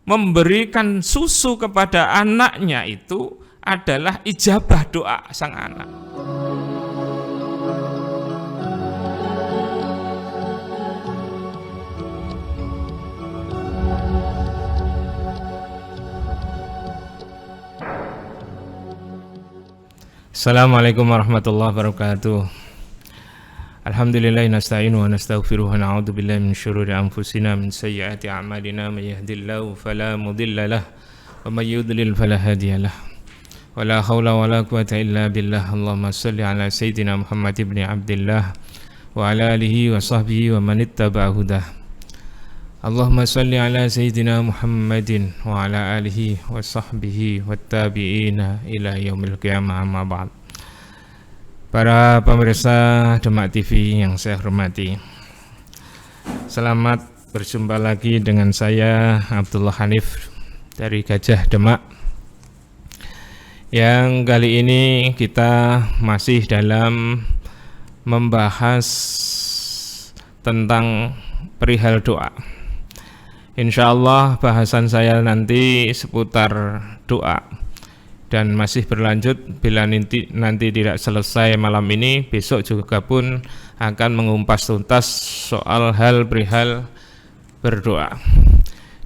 memberikan susu kepada anaknya itu adalah ijabah doa sang anak. Assalamualaikum warahmatullahi wabarakatuh. Alhamdulillahi nasta'inu wa nastaghfiruh wa na'udzu billahi min syururi anfusina min sayyiati a'malina may yahdihillahu fala mudilla lahu wa may yudlil fala hadiyalah. Wa la haula wa la quwwata illa billah. Allahumma shalli ala sayyidina Muhammad ibn Abdillah wa ala alihi wa sahbihi wa man ittaba'a hudah. Allahumma salli ala sayyidina Muhammadin wa ala alihi wa sahbihi wa tabi'ina ila yaumil qiyamah, amma ba'd. Para pemirsa Demak TV yang saya hormati, selamat berjumpa lagi dengan saya Abdullah Hanif dari Gajah Demak. Yang kali ini kita masih dalam membahas tentang perihal doa. Insyaallah bahasan saya nanti seputar doa dan masih berlanjut. Bila nanti tidak selesai malam ini, besok juga pun akan mengumpas tuntas soal hal perihal berdoa.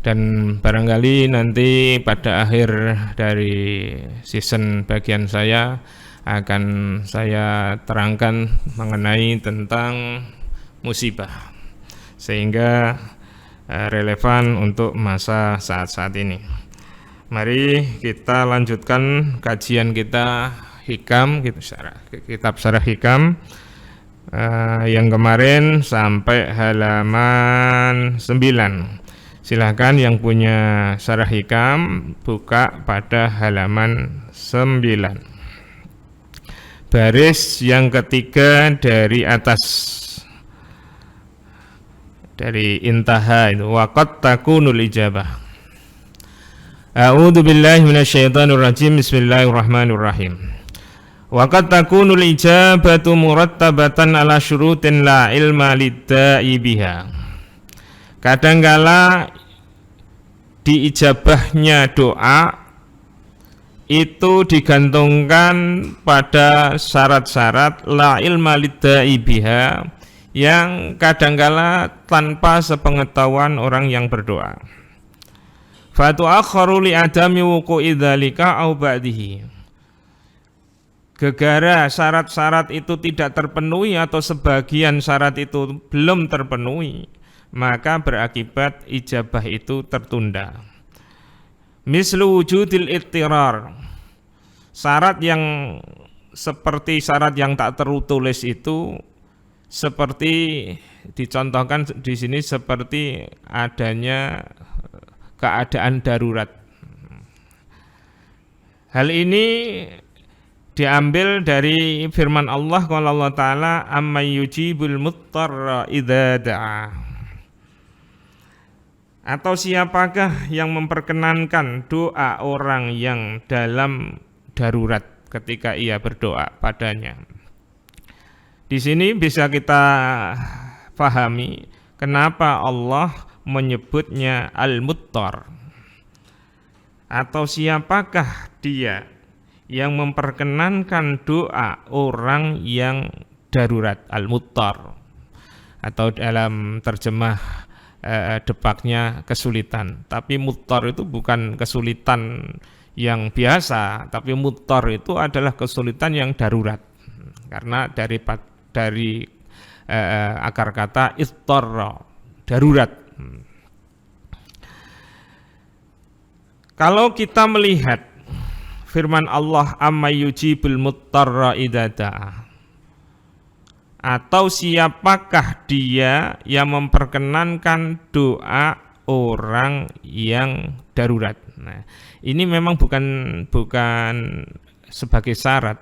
Dan barangkali nanti pada akhir dari season bagian saya akan saya terangkan mengenai tentang musibah, sehingga relevan untuk masa saat-saat ini. Mari kita lanjutkan kajian kita Hikam, kitab Syarah Hikam yang kemarin sampai halaman 9. Silahkan yang punya Syarah Hikam buka pada halaman 9. Baris yang ketiga dari atas, dari intaha itu, waqad takunul ijabah. A'udzu billahi minasyaitonir rajim. Bismillahirrahmanirrahim. Waqad takunul ijabatu murattabatan ala syurutin la ilma lidda'i biha. Kadangkala diijabahnya doa itu digantungkan pada syarat-syarat la ilma lidda'i biha, yang kadangkala tanpa sepengetahuan orang yang berdoa. Fatu'akharu li adami wuqu'i dzalika au ba'dihi. Gegara syarat-syarat itu tidak terpenuhi atau sebagian syarat itu belum terpenuhi, maka berakibat ijabah itu tertunda. Mislu wujudil ittirar. Syarat yang seperti syarat yang tak tertulis itu seperti dicontohkan di sini, seperti adanya keadaan darurat. Hal ini diambil dari firman Allah, qala Allah Ta'ala, amman yujibul muttarra idza da'a. Atau siapakah yang memperkenankan doa orang yang dalam darurat ketika ia berdoa padanya. Di sini bisa kita pahami kenapa Allah menyebutnya al-muttar, atau siapakah dia yang memperkenankan doa orang yang darurat, al-muttar, atau dalam terjemah depaknya kesulitan. Tapi muttar itu bukan kesulitan yang biasa, tapi muttar itu adalah kesulitan yang darurat, karena dari akar kata ittarra, darurat. Kalau kita melihat firman Allah, amma yujibul muttarra idza da'a, atau siapakah dia yang memperkenankan doa orang yang darurat. Nah, ini memang bukan sebagai syarat,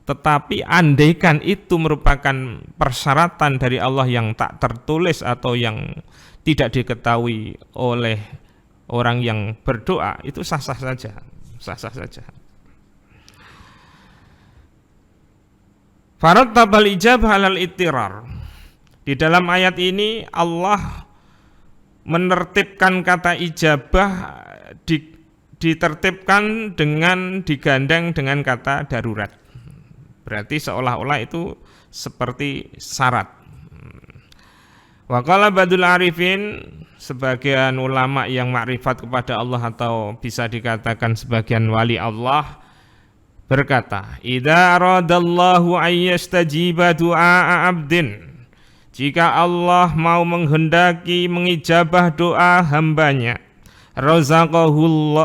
tetapi andaikan itu merupakan persyaratan dari Allah yang tak tertulis atau yang tidak diketahui oleh orang yang berdoa, itu sah-sah saja. Farattabal ijabah alal ittirar. Di dalam ayat ini Allah menertibkan kata ijabah ditertibkan dengan digandeng dengan kata darurat. Berarti seolah-olah itu seperti syarat. Wa qala badul arifin, sebagian ulama yang makrifat kepada Allah atau bisa dikatakan sebagian wali Allah berkata, idza aradallahu ayyastajiba du'a 'abdin, jika Allah mau menghendaki mengijabah doa hambanya, razaqahul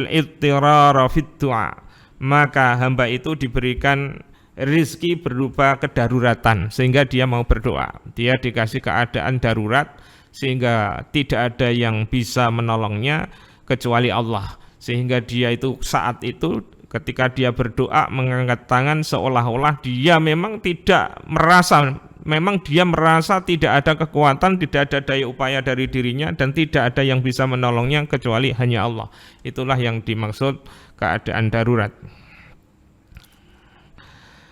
ittirara fit du'a, maka hamba itu diberikan rizki berupa kedaruratan sehingga dia mau berdoa. Dia dikasih keadaan darurat sehingga tidak ada yang bisa menolongnya kecuali Allah, sehingga dia itu saat itu ketika dia berdoa mengangkat tangan seolah-olah dia memang merasa tidak ada kekuatan, tidak ada daya upaya dari dirinya dan tidak ada yang bisa menolongnya kecuali hanya Allah. Itulah yang dimaksud keadaan darurat.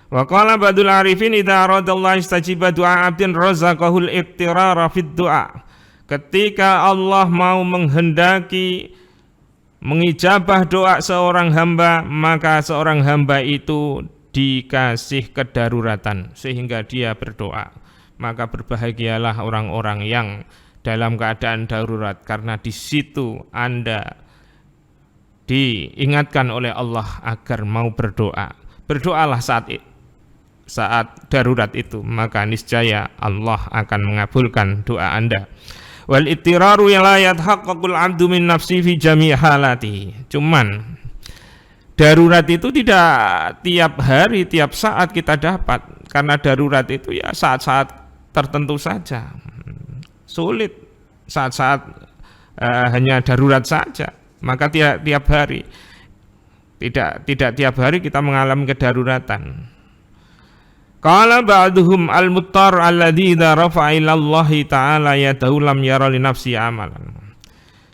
Wa qala ba'dul arifin idza aradallahu istajiba du'a 'abdin razaqahul iktirara fid du'a. Ketika Allah mau menghendaki mengijabah doa seorang hamba, maka seorang hamba itu dikasih kedaruratan sehingga dia berdoa. Maka berbahagialah orang-orang yang dalam keadaan darurat, karena di situ Anda diingatkan oleh Allah agar mau berdoa. Berdoalah saat darurat itu, maka niscaya Allah akan mengabulkan doa Anda. Wal ittiraru la yathaqqaqul 'abdu min nafsi fi jami' halati. Cuman darurat itu tidak tiap hari, tiap saat kita dapat, karena darurat itu ya saat-saat tertentu saja. Sulit saat-saat hanya darurat saja, maka tidak tiap hari. Tidak tiap hari kita mengalami kedaruratan. Qala ba'duhum al-muttar alladzi idza rafa'a ila Allah ta'ala yadahu lam yara li nafsi amalan.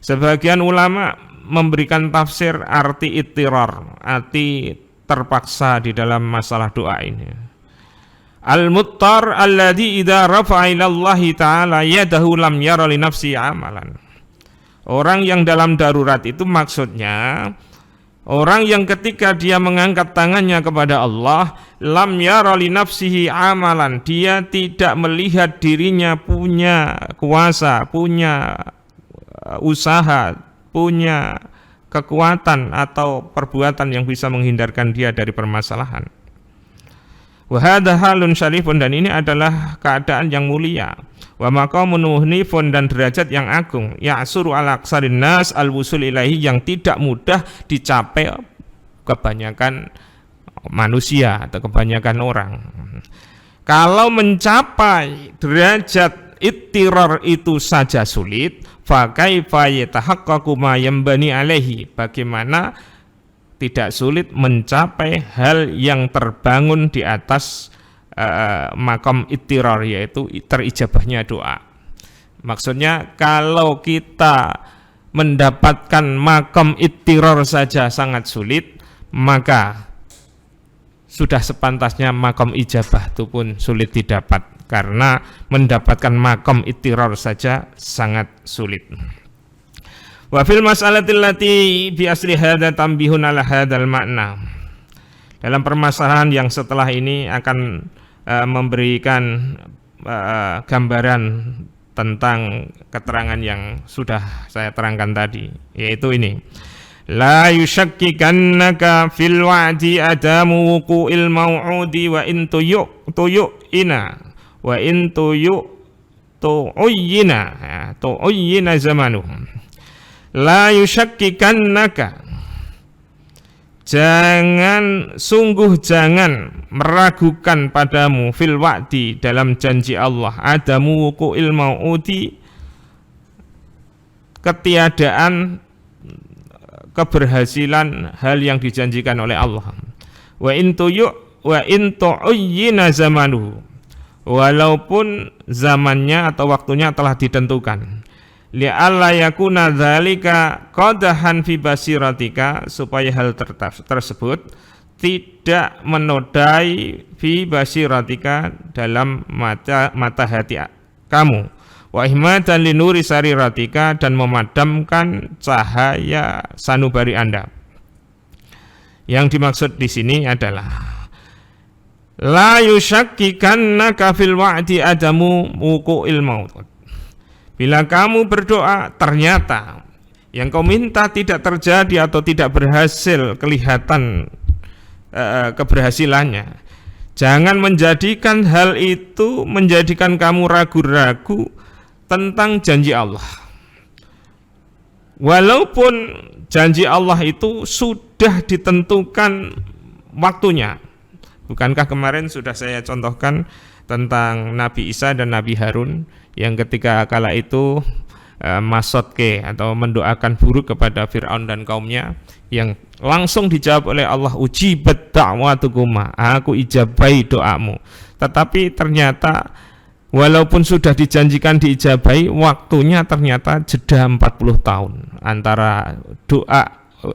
Sebagian ulama memberikan tafsir arti ittirar, arti terpaksa di dalam masalah doa ini. Al-muttar alladzi idza rafa'a ila Allah ta'ala yadahu lam yara li nafsi amalan. Orang yang dalam darurat itu maksudnya orang yang ketika dia mengangkat tangannya kepada Allah, lam yara li nafsihi amalan, dia tidak melihat dirinya punya kuasa, punya usaha, punya kekuatan atau perbuatan yang bisa menghindarkan dia dari permasalahan. Wa hadza halun syarifun, dan ini adalah keadaan yang mulia. Wa maqamun muhnifun, dan derajat yang agung. Ya'suru ala aksarin nas al-wusul ilahi, yang tidak mudah dicapai kebanyakan manusia atau kebanyakan orang. Kalau mencapai derajat ittirar itu saja sulit, fa kaifa yatahaqqaqu ma yanbani alaihi, bagaimana tidak sulit mencapai hal yang terbangun di atas makom ittirar, yaitu terijabahnya doa. Maksudnya kalau kita mendapatkan makom ittirar saja sangat sulit, maka sudah sepantasnya makom ijabah itu pun sulit didapat, karena mendapatkan makom ittirar saja sangat sulit. Wa fil mas'alatil lati bi asli hadza tambihun ala hadzal makna. Dalam permasalahan yang setelah ini akan memberikan gambaran tentang keterangan yang sudah saya terangkan tadi, yaitu ini: la yushakkikannaka fil wa'di adamu wuqu'il mau'udi wa in tuyu'ina wa in tu'uyyina zamanuh. La yushakkikannaka, jangan meragukan padamu fil wa'di, dalam janji Allah, adamu wuqu'il mau'udi, ketiadaan keberhasilan hal yang dijanjikan oleh Allah. Wa in tu'uyyina zamanuhu, walaupun zamannya atau waktunya telah ditentukan. Li'alla yakuna dzalika qadahan fi basiratika, supaya hal tersebut tidak menodai fi basiratika, dalam mata hati kamu. wa ihmatan linuri sariratika, dan memadamkan cahaya sanubari Anda. Yang dimaksud di sini adalah la yushakkikannaka fil wa'di adamu wuqu'il maut. Bila kamu berdoa ternyata yang kau minta tidak terjadi atau tidak berhasil kelihatan keberhasilannya, jangan menjadikan hal itu menjadikan kamu ragu-ragu tentang janji Allah. Walaupun janji Allah itu sudah ditentukan waktunya. Bukankah kemarin sudah saya contohkan tentang Nabi Isa dan Nabi Harun yang ketika kala itu masotke atau mendoakan buruk kepada Fir'aun dan kaumnya, yang langsung dijawab oleh Allah, ujibat da'watukuma, aku ijabai doamu. Tetapi ternyata walaupun sudah dijanjikan diijabai, waktunya ternyata jeda 40 tahun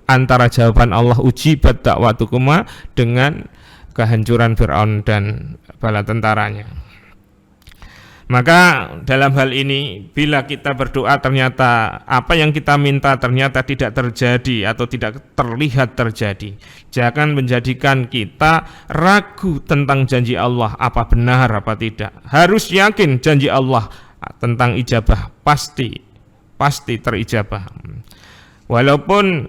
antara jawaban Allah ujibat da'watukuma dengan kehancuran Fir'aun dan bala tentaranya. Maka dalam hal ini, bila kita berdoa ternyata apa yang kita minta ternyata tidak terjadi atau tidak terlihat terjadi, jangan menjadikan kita ragu tentang janji Allah, apa benar apa tidak. Harus yakin janji Allah tentang ijabah pasti terijabah. Walaupun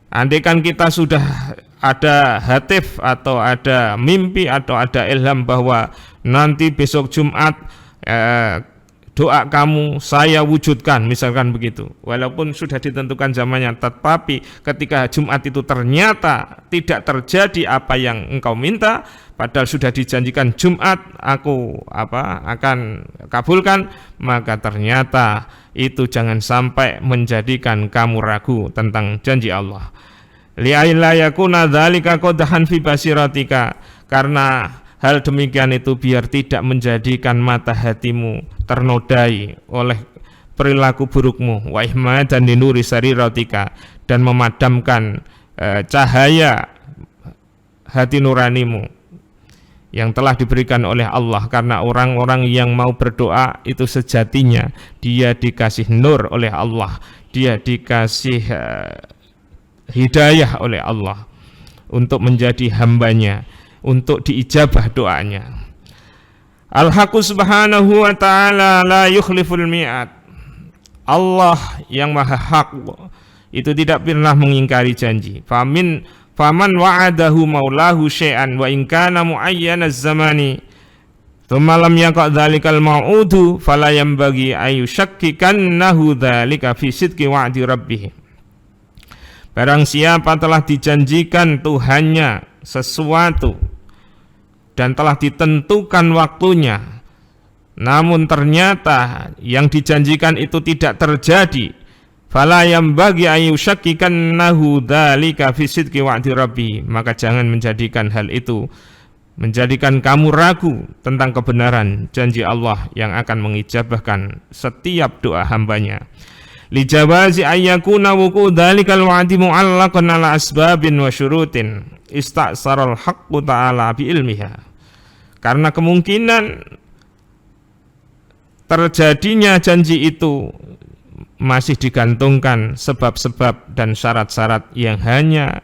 andaikan kita sudah ada hatif atau ada mimpi atau ada ilham bahwa nanti besok Jumat doa kamu saya wujudkan, misalkan begitu. Walaupun sudah ditentukan zamannya, tetapi ketika Jumat itu ternyata tidak terjadi apa yang engkau minta, padahal sudah dijanjikan Jumat aku akan kabulkan, maka ternyata itu jangan sampai menjadikan kamu ragu tentang janji Allah. Li'ailla yakuna dzalika qadhan fi basiratika, karena hal demikian itu biar tidak menjadikan mata hatimu ternodai oleh perilaku burukmu, wa ihmadan linuri sariratika, dan memadamkan cahaya hati nuranimu yang telah diberikan oleh Allah. Karena orang-orang yang mau berdoa itu sejatinya dia dikasih nur oleh Allah, dia dikasih hidayah oleh Allah untuk menjadi hambanya, untuk diijabah doanya. Al-Haqqu subhanahu wa ta'ala la yukhliful mi'ad. Allah yang maha hak itu tidak pernah mengingkari janji. Faman wa'adahu maulahu syai'an wa in kana mu'ayyana az-zamani thumma lam yaqa' dhalikal mau'udu fala yanbaghi ayyushakkikannahu dhalika fi sidqi wa'di rabbih. Barang siapa telah dijanjikan Tuhannya sesuatu dan telah ditentukan waktunya, namun ternyata yang dijanjikan itu tidak terjadi, fala yambaghi ayyushakkikannahu dzalika fi sidqi wa'di rabbi, maka jangan menjadikan hal itu menjadikan kamu ragu tentang kebenaran janji Allah yang akan mengijabahkan setiap doa hambanya. Lijawazi ayyakuna wuku dhalikal wa'di mu'allaqan ala asbabin wa syurutin ista'saral haqqu ta'ala bi ilmiha. Karena kemungkinan terjadinya janji itu masih digantungkan sebab-sebab dan syarat-syarat yang hanya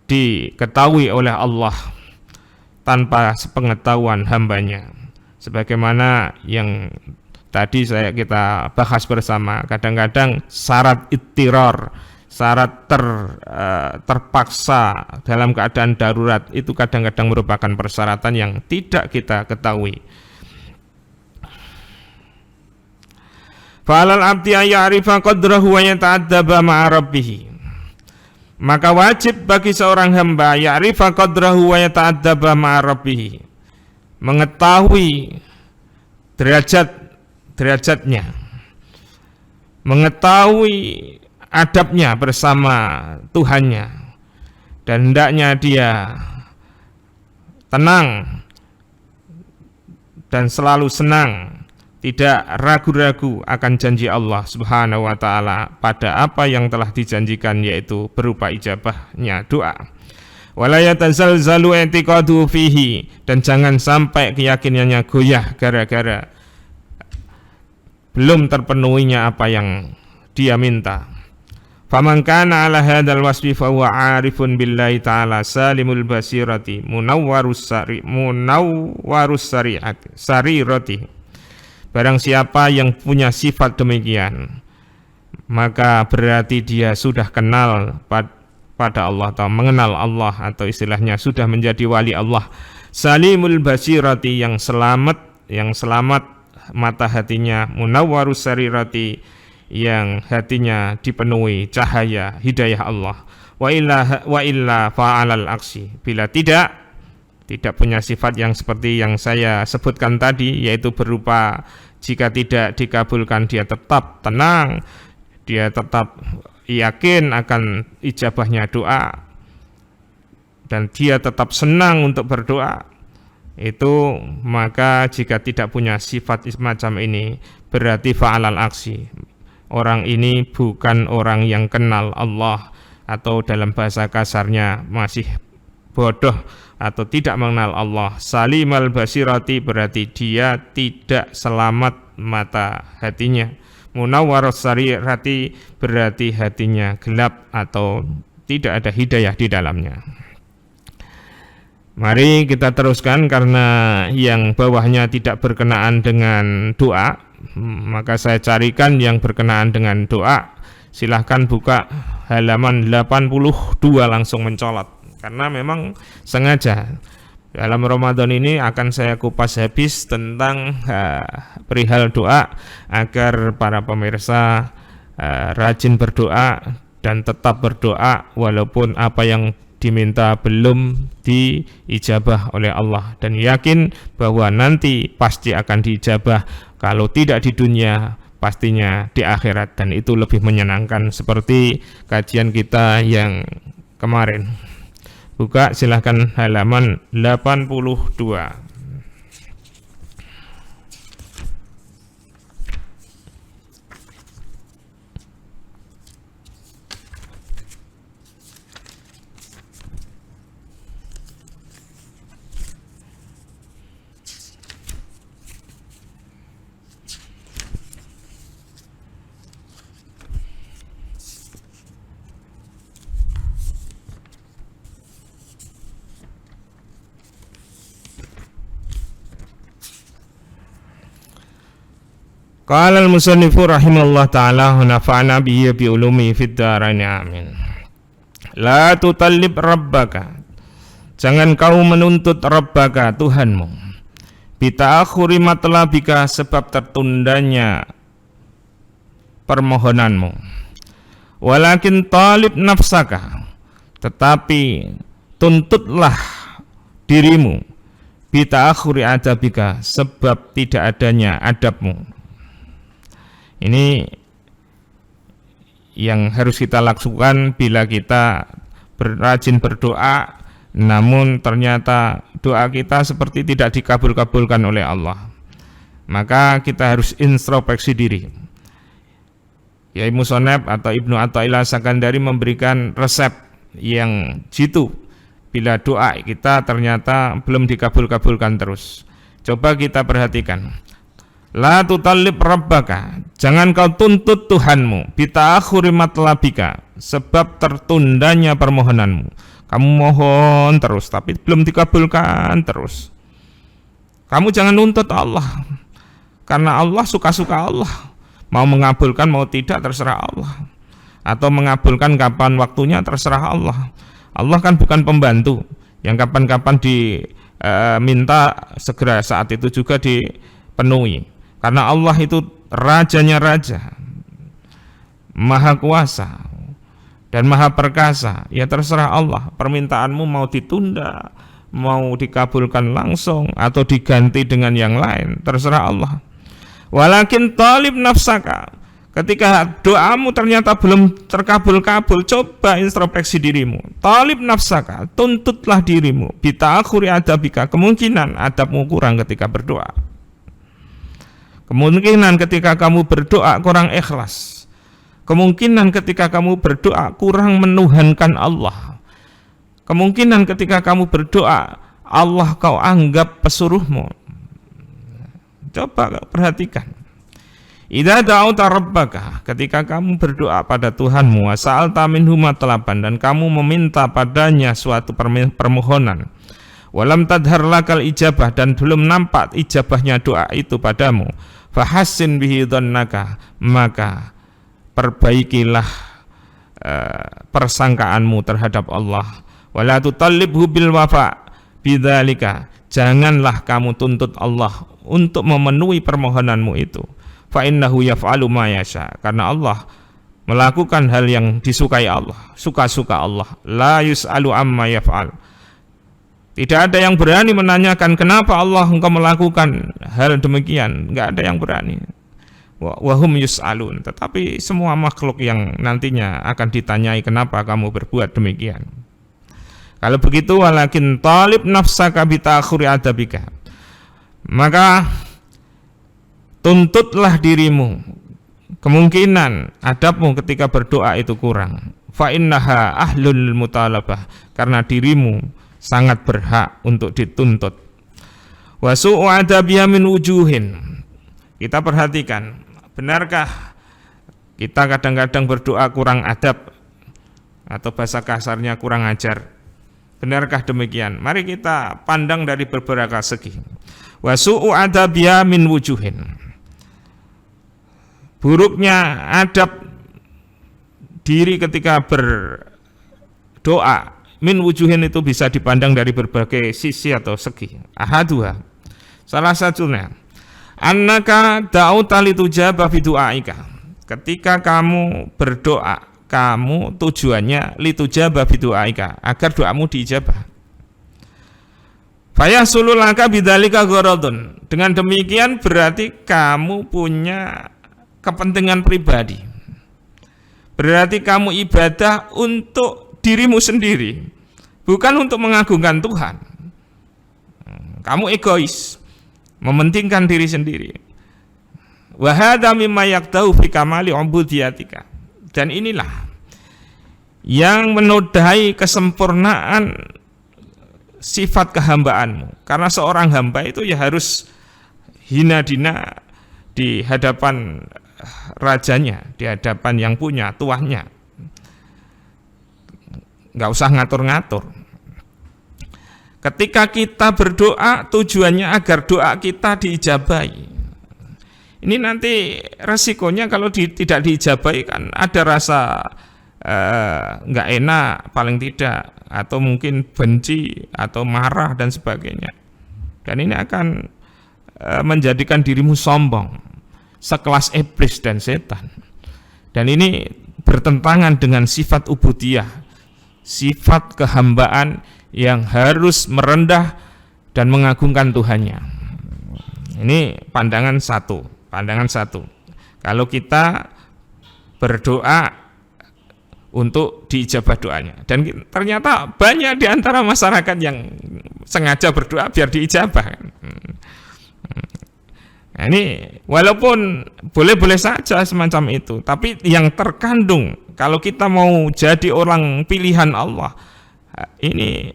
diketahui oleh Allah tanpa sepengetahuan hambanya. Sebagaimana yang tadi kita bahas bersama, kadang-kadang syarat ittirar, syarat terpaksa dalam keadaan darurat itu kadang-kadang merupakan persyaratan yang tidak kita ketahui. Fa'alal abdi ya'rifa qadrahu wa yata'addaba ma'a rabbih. Maka wajib bagi seorang hamba ya'rifa qadrahu wa yata'addaba ma'a rabbih, mengetahui derajatnya, mengetahui adabnya bersama Tuhannya, dan hendaknya dia tenang dan selalu senang, tidak ragu-ragu akan janji Allah Subhanahu wa ta'ala pada apa yang telah dijanjikan, yaitu berupa ijabahnya doa. Wala yatazalzalu i'tiqadu fihi, dan jangan sampai keyakinannya goyah gara-gara belum terpenuhinya apa yang dia minta. Faman kana ala hadzal wasfi fa huwa 'arifun billahi ta'ala salimul basirati munawwarus sarirati. Barang siapa yang punya sifat demikian, maka berarti dia sudah kenal pada Allah atau mengenal Allah, atau istilahnya sudah menjadi wali Allah. Salimul basirati, yang selamat mata hatinya, munawwarus sarirati, yang hatinya dipenuhi cahaya hidayah Allah. Wa illa fa'alal aksi, bila tidak punya sifat yang seperti yang saya sebutkan tadi, yaitu berupa jika tidak dikabulkan dia tetap tenang, dia tetap yakin akan ijabahnya doa, dan dia tetap senang untuk berdoa, itu maka jika tidak punya sifat semacam ini, berarti fa'alal aksi, orang ini bukan orang yang kenal Allah, atau dalam bahasa kasarnya masih bodoh atau tidak mengenal Allah. Salimal basirati, berarti dia tidak selamat mata hatinya. Munawwarus sarirati, berarti hatinya gelap atau tidak ada hidayah di dalamnya. Mari kita teruskan, karena yang bawahnya tidak berkenaan dengan doa, maka saya carikan yang berkenaan dengan doa. Silahkan buka halaman 82 langsung mencolot, karena memang sengaja dalam Ramadan ini akan saya kupas habis tentang perihal doa, agar para pemirsa rajin berdoa dan tetap berdoa walaupun apa yang diminta belum diijabah oleh Allah, dan yakin bahwa nanti pasti akan diijabah, kalau tidak di dunia pastinya di akhirat, dan itu lebih menyenangkan, seperti kajian kita yang kemarin. Buka silahkan halaman 82. Qala al-musannifu rahimahullah ta'ala wa nafa'na bihi bi ulumi fid dharain, amin. La tutallib rabbaka, jangan kau menuntut rabbaka, Tuhanmu, bita'akhuri matlabika, sebab tertundanya permohonanmu. Walakin talib nafsaka, tetapi tuntutlah dirimu, bita'akhuri adabika, sebab tidak adanya adabmu. Ini yang harus kita lakukan bila kita rajin berdoa, namun ternyata doa kita seperti tidak dikabul-kabulkan oleh Allah. Maka kita harus introspeksi diri. Yai Musoneb atau Ibnu Athaillah Sakandari memberikan resep yang jitu bila doa kita ternyata belum dikabul-kabulkan terus. Coba kita perhatikan. La tutallib rabbaka, jangan kau tuntut Tuhanmu, bita'akhuri matlabika, sebab tertundanya permohonanmu. Kamu mohon terus tapi belum dikabulkan terus. Kamu jangan nuntut Allah, karena Allah suka-suka Allah. Mau mengabulkan mau tidak terserah Allah, atau mengabulkan kapan waktunya terserah Allah. Allah kan bukan pembantu yang kapan-kapan diminta segera saat itu juga dipenuhi. Karena Allah itu rajanya raja, maha kuasa dan maha perkasa. Ya terserah Allah, permintaanmu mau ditunda, mau dikabulkan langsung atau diganti dengan yang lain, terserah Allah. Walakin talib nafsaka, ketika doamu ternyata belum terkabul-kabul, coba introspeksi dirimu. Talib nafsaka, tuntutlah dirimu, bita'akhuri adabika, kemungkinan adabmu kurang ketika berdoa. Kemungkinan ketika kamu berdoa kurang ikhlas. Kemungkinan ketika kamu berdoa kurang menuhankan Allah. Kemungkinan ketika kamu berdoa Allah kau anggap pesuruhmu. Coba perhatikan. Idza da'auta rabbaka, ketika kamu berdoa pada Tuhanmu, wa sa'alta minhu matlaban, dan kamu meminta padanya suatu permohonan, walam tadhar lakal ijabah, dan belum nampak ijabahnya doa itu padamu, fahassin bihi dhannaka, maka perbaikilah persangkaanmu terhadap Allah, wala tutallibhu bil wafa bidzalika, janganlah kamu tuntut Allah untuk memenuhi permohonanmu itu. Fa innahu yaf'alu ma yasha, karena Allah melakukan hal yang disukai Allah, suka-suka Allah. La yus'alu amma yaf'al, tidak ada yang berani menanyakan kenapa Allah engkau melakukan hal demikian, enggak ada yang berani. Wa hum yus'alun, tetapi semua makhluk yang nantinya akan ditanyai kenapa kamu berbuat demikian. Kalau begitu, walakin talib nafsaka bi ta'khuri adabika, maka tuntutlah dirimu kemungkinan adabmu ketika berdoa itu kurang. Fa innaha ahlul mutalabah, karena dirimu sangat berhak untuk dituntut. Wa su'u adabiya min wujuhin, kita perhatikan, benarkah kita kadang-kadang berdoa kurang adab, atau bahasa kasarnya kurang ajar? Benarkah demikian? Mari kita pandang dari beberapa segi. Wa su'u adabiya min wujuhin, buruknya adab diri ketika berdoa, min wujuhin itu bisa dipandang dari berbagai sisi atau segi. Ahaduha, salah satunya, annaka da'uta litujaba fi du'aika, ketika kamu berdoa, kamu tujuannya litujaba fi du'aika, agar doamu diijabah. Fayahsulu laka bidzalika gharadun, dengan demikian berarti kamu punya kepentingan pribadi, berarti kamu ibadah untuk dirimu sendiri, bukan untuk mengagungkan Tuhan. Kamu egois, mementingkan diri sendiri. Wa hadza mimma yaqtau fi kamali ubudiyatika, dan inilah yang menodai kesempurnaan sifat kehambaanmu, karena seorang hamba itu ya harus hina dina di hadapan rajanya, di hadapan yang punya, tuannya. Nggak usah ngatur-ngatur. Ketika kita berdoa, tujuannya agar doa kita diijabahi. Ini nanti resikonya kalau tidak diijabahi, kan ada rasa nggak enak paling tidak, atau mungkin benci atau marah dan sebagainya. Dan ini akan menjadikan dirimu sombong, sekelas iblis dan setan. Dan ini bertentangan dengan sifat ubudiyah, sifat kehambaan yang harus merendah dan mengagungkan Tuhannya. Ini pandangan satu. Kalau kita berdoa untuk diijabah doanya, dan ternyata banyak di antara masyarakat yang sengaja berdoa biar diijabah. Nah, ini walaupun boleh-boleh saja semacam itu, tapi yang terkandung kalau kita mau jadi orang pilihan Allah, ini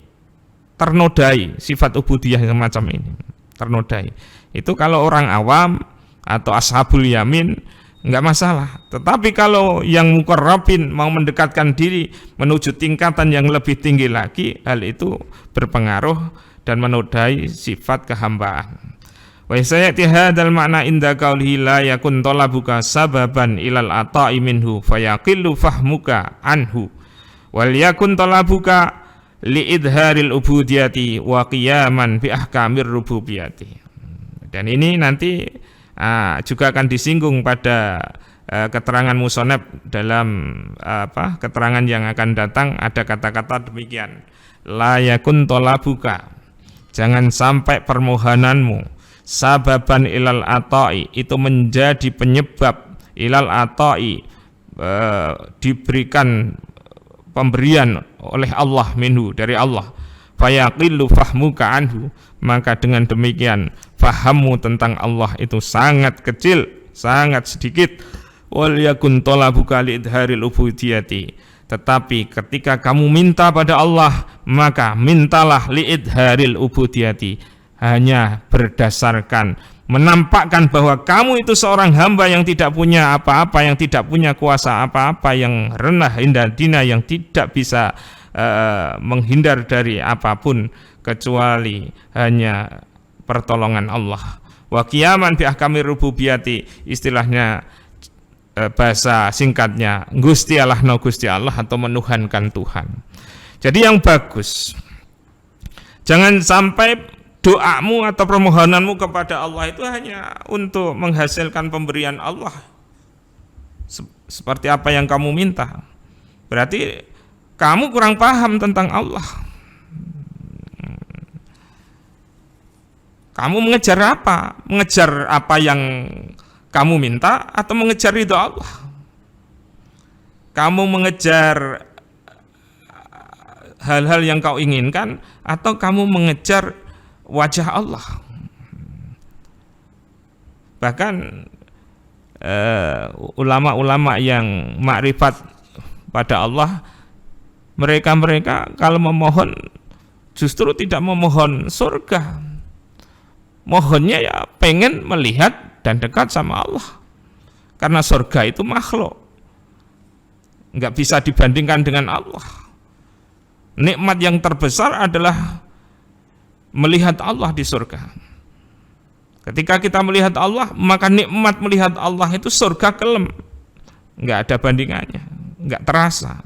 ternodai sifat ubudiyah semacam ini, ternodai. Itu kalau orang awam atau ashabul yamin enggak masalah. Tetapi kalau yang muqarrabin mau mendekatkan diri menuju tingkatan yang lebih tinggi lagi, hal itu berpengaruh dan menodai sifat kehambaan. Wa sayati hadzal makna inda qaulihi la yakun talabuka sababan ilal ata'i minhu fayaqillu fahmuka anhu wal yakun talabuka liidharil ubudiyati wa qiyaman bi ahkamir rububiyati. Dan ini nanti juga akan disinggung pada keterangan musonab dalam keterangan yang akan datang. Ada kata-kata demikian, la yakun talabuka, jangan sampai permohonanmu sababan ilal ata'i, itu menjadi penyebab ilal ata'i, diberikan pemberian oleh Allah minhu, dari Allah, fayaqillu fahmuka anhu, maka dengan demikian fahammu tentang Allah itu sangat kecil, sangat sedikit. Wal yakun talabuka liidharil ubudiyati, tetapi ketika kamu minta pada Allah, maka mintalah liidharil ubudiyati, hanya berdasarkan menampakkan bahwa kamu itu seorang hamba yang tidak punya apa-apa, yang tidak punya kuasa apa-apa, yang renah indah dina, yang tidak bisa menghindar dari apapun kecuali hanya pertolongan Allah. Wa qiyaman bi ahkamir rububiyati, istilahnya bahasa singkatnya Gusti Allah no Gusti Allah, atau menuhankan Tuhan. Jadi yang bagus, jangan sampai doamu atau permohonanmu kepada Allah itu hanya untuk menghasilkan pemberian Allah seperti apa yang kamu minta. Berarti kamu kurang paham tentang Allah. Kamu mengejar apa? Mengejar apa yang kamu minta atau mengejar ridho Allah? Kamu mengejar hal-hal yang kau inginkan atau kamu mengejar wajah Allah? Bahkan ulama-ulama yang makrifat pada Allah, mereka kalau memohon justru tidak memohon surga, mohonnya ya pengen melihat dan dekat sama Allah, karena surga itu makhluk, nggak bisa dibandingkan dengan Allah. Nikmat yang terbesar adalah melihat Allah di surga. Ketika kita melihat Allah, maka nikmat melihat Allah itu surga kelem, nggak ada bandingannya, nggak terasa.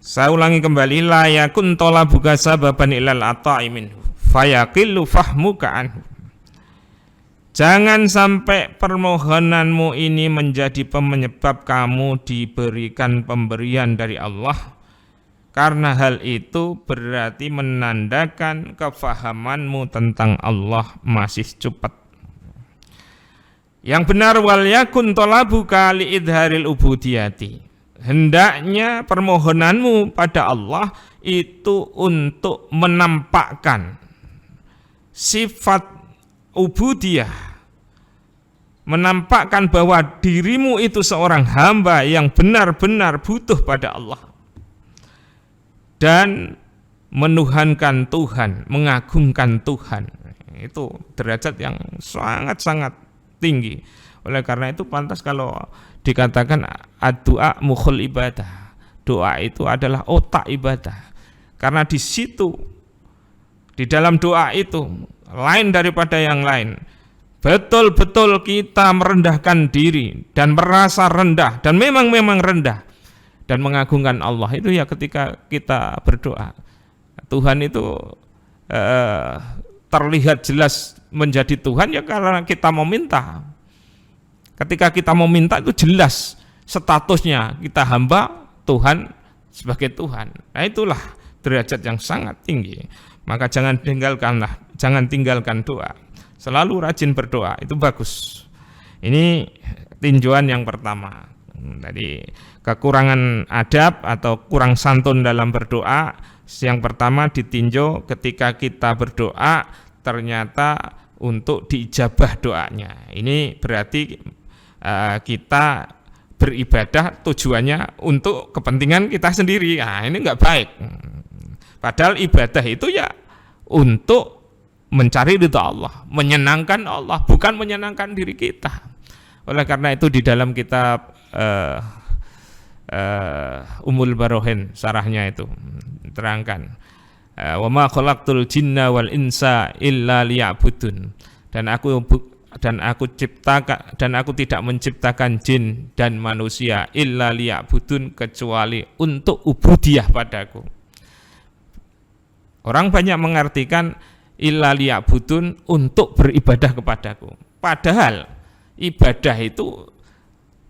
Saya ulangi kembali, la yakun talabuka sababan ilal ata'i minhu fayaqillu fahmuka anhu. Jangan sampai permohonanmu ini menjadi penyebab kamu diberikan pemberian dari Allah, karena hal itu berarti menandakan kefahamanmu tentang Allah masih cepat. Yang benar, wal yakun talabuka li idharil ubudiyati, hendaknya permohonanmu pada Allah itu untuk menampakkan sifat ubudiyah, menampakkan bahwa dirimu itu seorang hamba yang benar-benar butuh pada Allah dan menuhankan Tuhan, mengagungkan Tuhan. Itu derajat yang sangat-sangat tinggi. Oleh karena itu pantas kalau dikatakan ad-du'a mukhul ibadah. Doa itu adalah otak ibadah. Karena di situ, di dalam doa itu, lain daripada yang lain, betul-betul kita merendahkan diri dan merasa rendah, dan memang rendah, dan mengagungkan Allah. Itu ya ketika kita berdoa, Tuhan itu terlihat jelas menjadi Tuhan ya karena kita mau minta. Ketika kita mau minta itu jelas statusnya, kita hamba, Tuhan sebagai Tuhan. Nah itulah derajat yang sangat tinggi. Maka jangan tinggalkan doa. Selalu rajin berdoa, itu bagus. Ini tinjauan yang pertama. Tadi kekurangan adab atau kurang santun dalam berdoa. Yang pertama ditinjau ketika kita berdoa ternyata untuk diijabah doanya. Ini berarti kita beribadah tujuannya untuk kepentingan kita sendiri. Nah, ini enggak baik. Padahal ibadah itu ya untuk mencari ridha Allah, menyenangkan Allah, bukan menyenangkan diri kita. Oleh karena itu di dalam kitab Ummul Barohin, sarahnya itu terangkan, wa ma khalaqtul jinna wal insa illa liya'budun, dan aku tidak menciptakan jin dan manusia illa liya'budun, kecuali untuk ubudiyah padaku. Orang banyak mengartikan illa liya'budun, untuk beribadah kepadaku. Padahal ibadah itu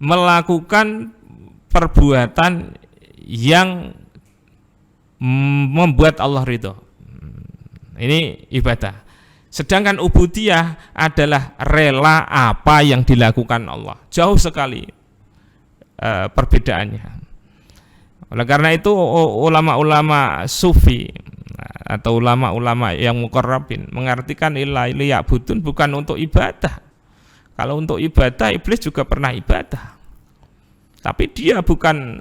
melakukan perbuatan yang membuat Allah ridho. Ini ibadah. Sedangkan ubudiyah adalah rela apa yang dilakukan Allah. Jauh sekali perbedaannya. Oleh karena itu ulama-ulama sufi atau ulama-ulama yang muqarrabin mengartikan illa liya'budun bukan untuk ibadah. Kalau untuk ibadah, iblis juga pernah ibadah. Tapi dia bukan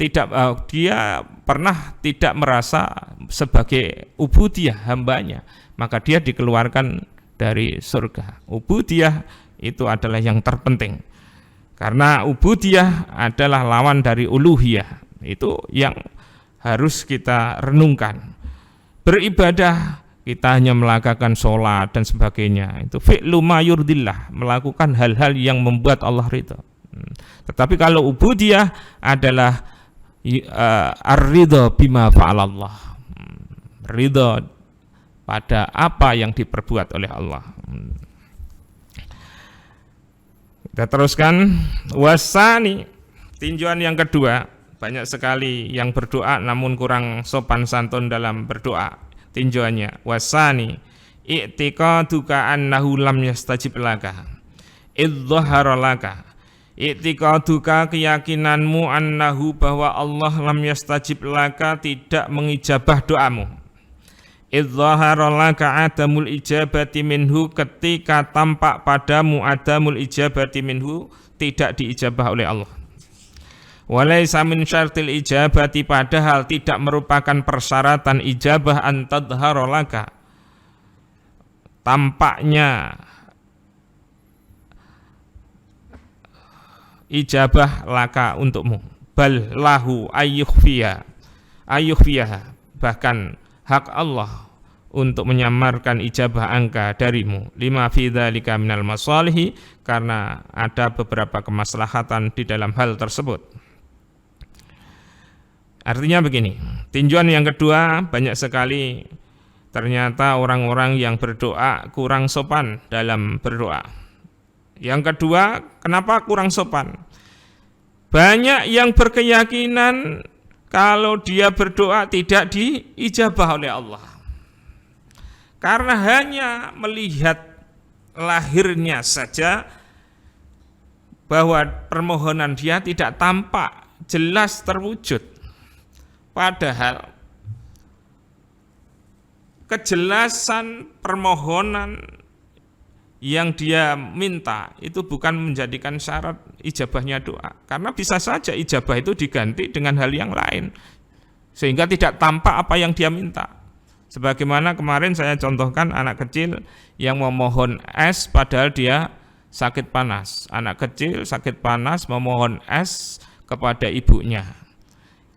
dia pernah tidak merasa sebagai ubudiyah hambanya, maka dia dikeluarkan dari surga. Ubudiyah itu adalah yang terpenting, karena ubudiyah adalah lawan dari uluhiyah. Itu yang harus kita renungkan. Beribadah, kita hanya melakukan sholat dan sebagainya, itu fi'lu ma yurdillah, melakukan hal-hal yang membuat Allah ridha. Tetapi kalau ubudiyah adalah ar-ridha bima fa'alallah, ridha pada apa yang diperbuat oleh Allah. Kita teruskan. Wasani, tinjauan yang kedua, banyak sekali yang berdoa namun kurang sopan santun dalam berdoa. Tinjauannya, wasani i'tiqaduka annahu lam yastajib laka idzhara laka, i'tiqaduka, keyakinanmu, annahu, bahwa Allah lam yastajib laka, tidak mengijabah doamu, idzhara laka adamul ijabati minhu, ketika tampak padamu adamul ijabati minhu, tidak diijabah oleh Allah. Walaysa min syartil ijabati, padahal tidak merupakan persyaratan ijabah, an tadhhara laka, tampaknya ijabah laka untukmu, bal lahu ayyukhfiya, bahkan hak Allah untuk menyamarkan ijabah angka darimu, lima fi dzalika minal masalihi, karena ada beberapa kemaslahatan di dalam hal tersebut. Artinya begini, tinjauan yang kedua, banyak sekali ternyata orang-orang yang berdoa kurang sopan dalam berdoa. Yang kedua, kenapa kurang sopan? Banyak yang berkeyakinan kalau dia berdoa tidak diijabah oleh Allah, karena hanya melihat lahirnya saja bahwa permohonan dia tidak tampak jelas terwujud. Padahal kejelasan permohonan yang dia minta itu bukan menjadikan syarat ijabahnya doa, karena bisa saja ijabah itu diganti dengan hal yang lain sehingga tidak tampak apa yang dia minta. Sebagaimana kemarin saya contohkan anak kecil yang memohon es padahal dia sakit panas. Anak kecil sakit panas memohon es kepada ibunya,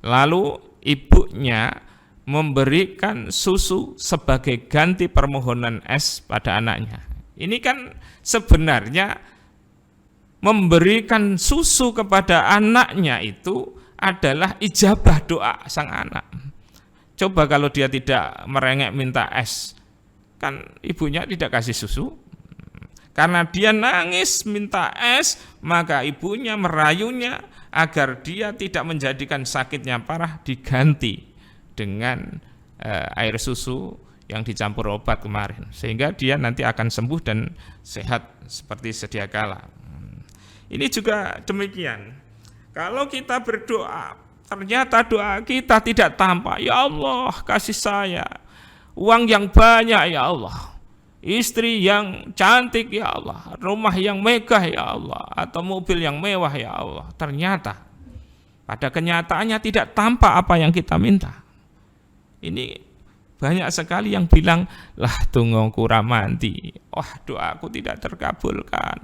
lalu ibunya memberikan susu sebagai ganti permohonan es pada anaknya. Ini kan sebenarnya memberikan susu kepada anaknya itu adalah ijabah doa sang anak. Coba kalau dia tidak merengek minta es, kan ibunya tidak kasih susu. Karena dia nangis minta es, maka ibunya merayunya agar dia tidak menjadikan sakitnya parah, diganti dengan air susu yang dicampur obat kemarin, sehingga dia nanti akan sembuh dan sehat seperti sedia kala. Ini juga demikian. Kalau kita berdoa, ternyata doa kita tidak tampak. Ya Allah, kasih saya uang yang banyak ya Allah, istri yang cantik ya Allah, rumah yang megah ya Allah, atau mobil yang mewah ya Allah. Ternyata pada kenyataannya tidak tampak apa yang kita minta. Ini banyak sekali yang bilang, lah tunggu ramanti, wah doaku tidak terkabulkan.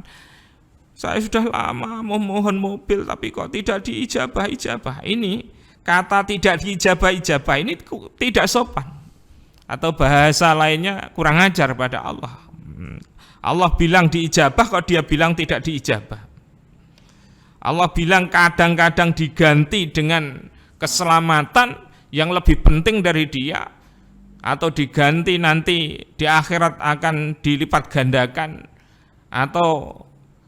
Saya sudah lama memohon mobil tapi kok tidak diijabah-ijabah. Ini kata tidak diijabah-ijabah ini tidak sopan. Atau bahasa lainnya kurang ajar pada Allah. Allah bilang diijabah kok dia bilang tidak diijabah. Allah bilang kadang-kadang diganti dengan keselamatan yang lebih penting dari dia, atau diganti nanti di akhirat akan dilipat gandakan, atau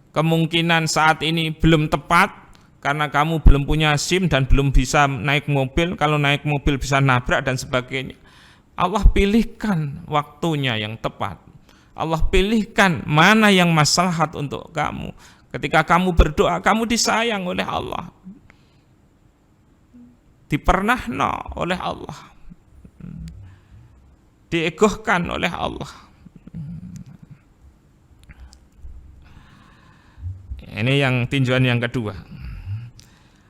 kemungkinan saat ini belum tepat karena kamu belum punya SIM dan belum bisa naik mobil, kalau naik mobil bisa nabrak dan sebagainya. Allah pilihkan waktunya yang tepat. Allah pilihkan mana yang maslahat untuk kamu. Ketika kamu berdoa, kamu disayang oleh Allah, dipernahno oleh Allah, diegohkan oleh Allah. Ini yang tinjauan yang kedua.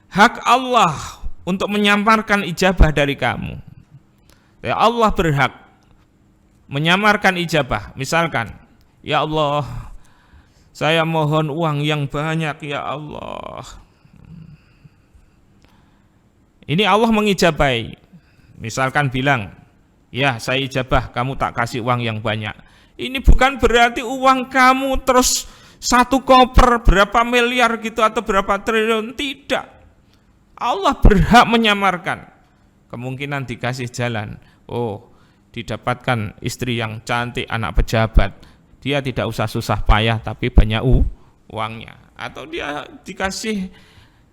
Hak Allah untuk menyamarkan ijabah dari kamu. Ya Allah berhak menyamarkan ijabah. Misalkan, ya Allah, saya mohon uang yang banyak ya Allah. Ini Allah mengijabahi. Misalkan bilang, ya saya ijabah, kamu tak kasih uang yang banyak. Ini bukan berarti uang kamu terus satu koper berapa miliar gitu atau berapa triliun. Tidak. Allah berhak menyamarkan. Kemungkinan dikasih jalan. Oh, didapatkan istri yang cantik, anak pejabat. Dia tidak usah susah payah tapi banyak uangnya. Atau dia dikasih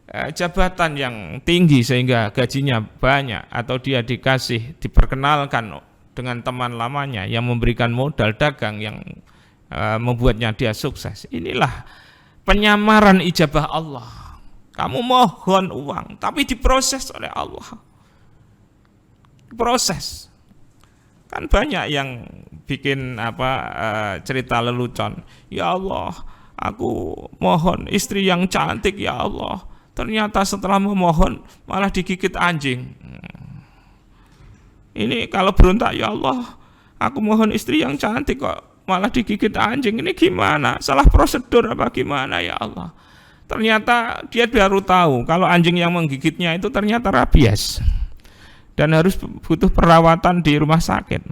jabatan yang tinggi sehingga gajinya banyak. Atau dia diperkenalkan dengan teman lamanya yang memberikan modal dagang yang membuatnya dia sukses. Inilah penyamaran ijabah Allah. Kamu mohon uang tapi diproses oleh Allah. Proses. Kan banyak yang bikin cerita lelucon. Ya Allah, aku mohon istri yang cantik ya Allah. Ternyata setelah memohon malah digigit anjing. Ini kalau berontak, ya Allah, aku mohon istri yang cantik kok malah digigit anjing. Ini gimana? Salah prosedur apa gimana ya Allah? Ternyata dia baru tahu kalau anjing yang menggigitnya itu ternyata rabies dan harus butuh perawatan di rumah sakit.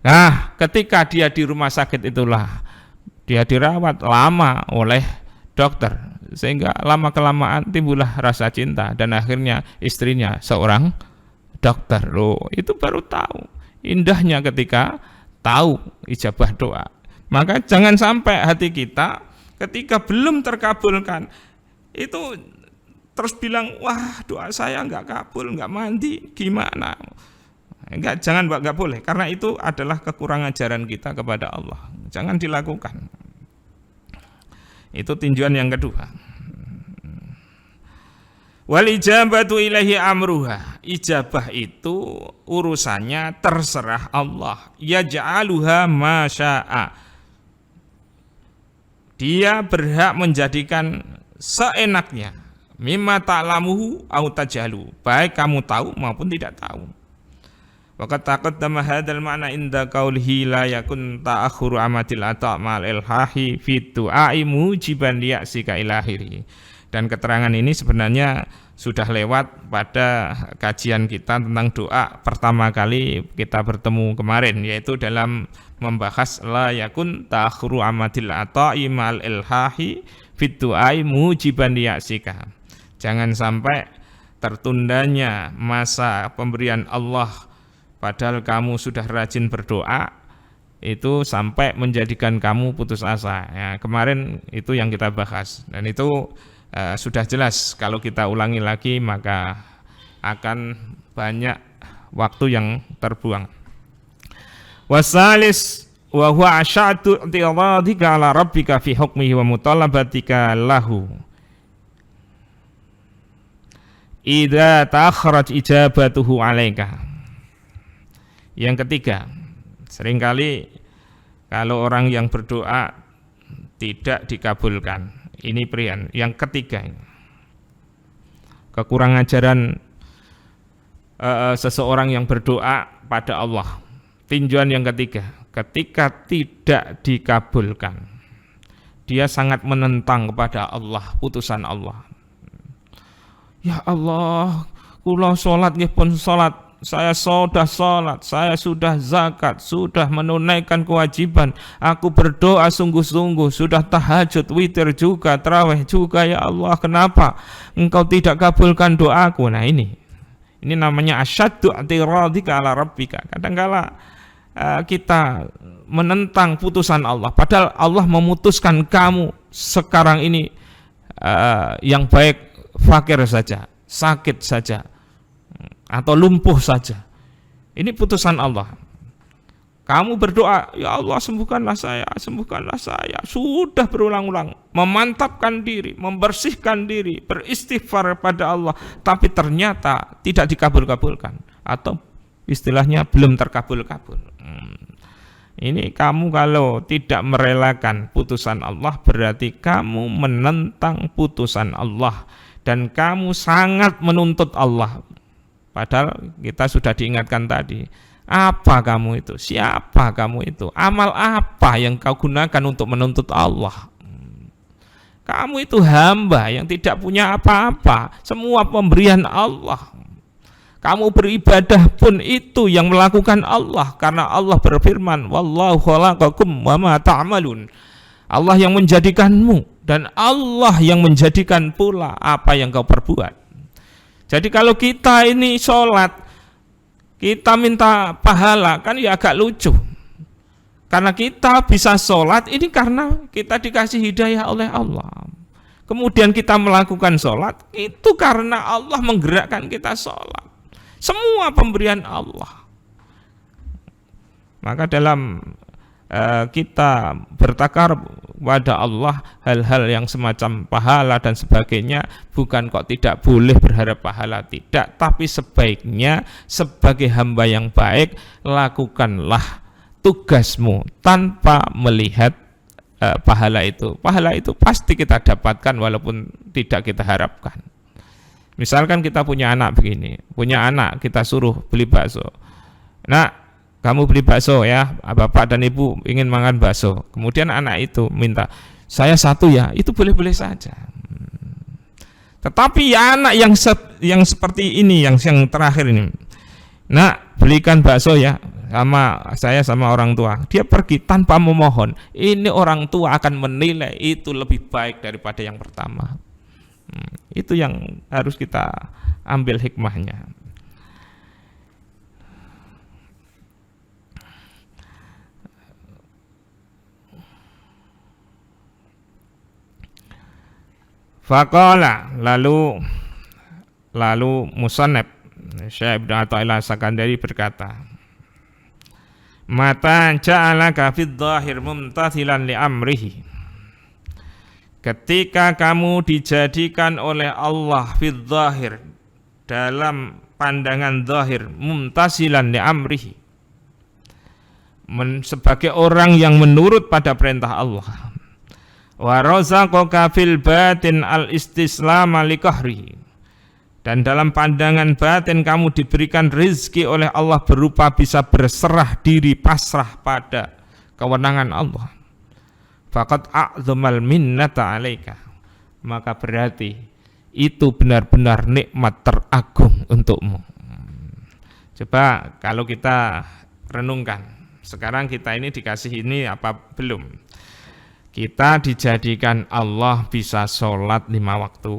Nah, ketika dia di rumah sakit itulah dia dirawat lama oleh dokter sehingga lama-kelamaan timbullah rasa cinta dan akhirnya istrinya seorang dokter. Loh, itu baru tahu indahnya ketika tahu ijabah doa. Maka jangan sampai hati kita ketika belum terkabulkan itu terus bilang, wah doa saya nggak kabul, nggak mandi, gimana? Jangan nggak boleh, karena itu adalah kekurangan ajaran kita kepada Allah. Jangan dilakukan. Itu tinjauan yang kedua. Wal ijabatu ilahi amruha. Ijabah itu urusannya terserah Allah. Yaj'aluha ma syaa. Dia berhak menjadikan seenaknya. Mimma ta'lamuhu au tajhalu. Baik kamu tahu maupun tidak tahu. Waqad taqaddama hadzal ma'na inda qaulihi la yakun ta'akhuru amatil ata' ma'al ilhahi fi du'ai mujiban liya'sika ilahiri. Dan keterangan ini sebenarnya sudah lewat pada kajian kita tentang doa pertama kali kita bertemu kemarin, yaitu dalam membahas la yakun ta'akhuru amatil ata'i ma'al ilhahi fit du'ai mujiban liya'sika. Jangan sampai tertundanya masa pemberian Allah padahal kamu sudah rajin berdoa itu sampai menjadikan kamu putus asa. Ya, kemarin itu yang kita bahas dan itu sudah jelas kalau kita ulangi lagi maka akan banyak waktu yang terbuang. Wasalis wa huwa asyadu i'tiradika ala rabbika fi hukmihi wa mutalabatika lahu idza ta'akhkharat ijabatuhu 'alaika. Yang ketiga, seringkali kalau orang yang berdoa tidak dikabulkan. Ini prian. Yang ketiga, kekurangan ajaran seseorang yang berdoa pada Allah. Tinjauan yang ketiga, ketika tidak dikabulkan, dia sangat menentang kepada Allah, putusan Allah. Ya Allah, kula sholat nggih pun sholat, saya sudah sholat, saya sudah zakat, sudah menunaikan kewajiban, aku berdoa sungguh-sungguh, sudah tahajud, witir juga, tarawih juga, ya Allah, kenapa Engkau tidak kabulkan doaku? Nah ini namanya asyaddu i'tiradika ala rabbika. Kadangkala kita menentang putusan Allah, padahal Allah memutuskan kamu sekarang ini yang baik fakir saja, sakit saja, atau lumpuh saja. Ini putusan Allah. Kamu berdoa, ya Allah sembuhkanlah saya, sembuhkanlah saya. Sudah berulang-ulang memantapkan diri, membersihkan diri, beristighfar pada Allah, tapi ternyata tidak dikabul-kabulkan atau istilahnya belum terkabul-kabul. Ini kamu kalau tidak merelakan putusan Allah berarti kamu menentang putusan Allah dan kamu sangat menuntut Allah. Padahal kita sudah diingatkan tadi, apa kamu itu? Siapa kamu itu? Amal apa yang kau gunakan untuk menuntut Allah? Kamu itu hamba yang tidak punya apa-apa, semua pemberian Allah. Kamu beribadah pun itu yang melakukan Allah, karena Allah berfirman, wallahu khalaqakum wa ma ta'malun. Allah yang menjadikanmu dan Allah yang menjadikan pula apa yang kau perbuat. Jadi kalau kita ini sholat, kita minta pahala, kan ya agak lucu. Karena kita bisa sholat ini karena kita dikasih hidayah oleh Allah. Kemudian kita melakukan sholat itu karena Allah menggerakkan kita sholat. Semua pemberian Allah. Maka dalam kita bertakar kepada Allah hal-hal yang semacam pahala dan sebagainya, bukan kok tidak boleh berharap pahala, tidak, tapi sebaiknya sebagai hamba yang baik lakukanlah tugasmu tanpa melihat pahala itu. Pahala itu pasti kita dapatkan walaupun tidak kita harapkan. Misalkan kita punya anak begini, punya anak kita suruh beli bakso. Nah, kamu beli bakso ya, bapak dan ibu ingin makan bakso. Kemudian anak itu minta, saya satu ya, itu boleh-boleh saja. Tetapi ya anak yang seperti ini, yang terakhir ini, nah belikan bakso ya, sama orang tua. Dia pergi tanpa memohon. Ini orang tua akan menilai itu lebih baik daripada yang pertama. Itu yang harus kita ambil hikmahnya. Faqala, lalu Musannaf Syekh Ibnu Athaillah Sakandari berkata, mata ja'alaka fid dhahir mumtathilan li amrihi. Ketika kamu dijadikan oleh Allah fid dhahir, dalam pandangan zahir, mumtasilan li amrihi, sebagai orang yang menurut pada perintah Allah. Wa razaqaka fil batin al istislam li qahrihi, dan dalam pandangan batin kamu diberikan rezeki oleh Allah berupa bisa berserah diri, pasrah pada kewenangan Allah. Faqad a'dzamal minnata 'alaika, maka berarti itu benar-benar nikmat teragung untukmu. Coba kalau kita renungkan, sekarang kita ini dikasih ini apa belum? Kita dijadikan Allah bisa sholat 5 waktu.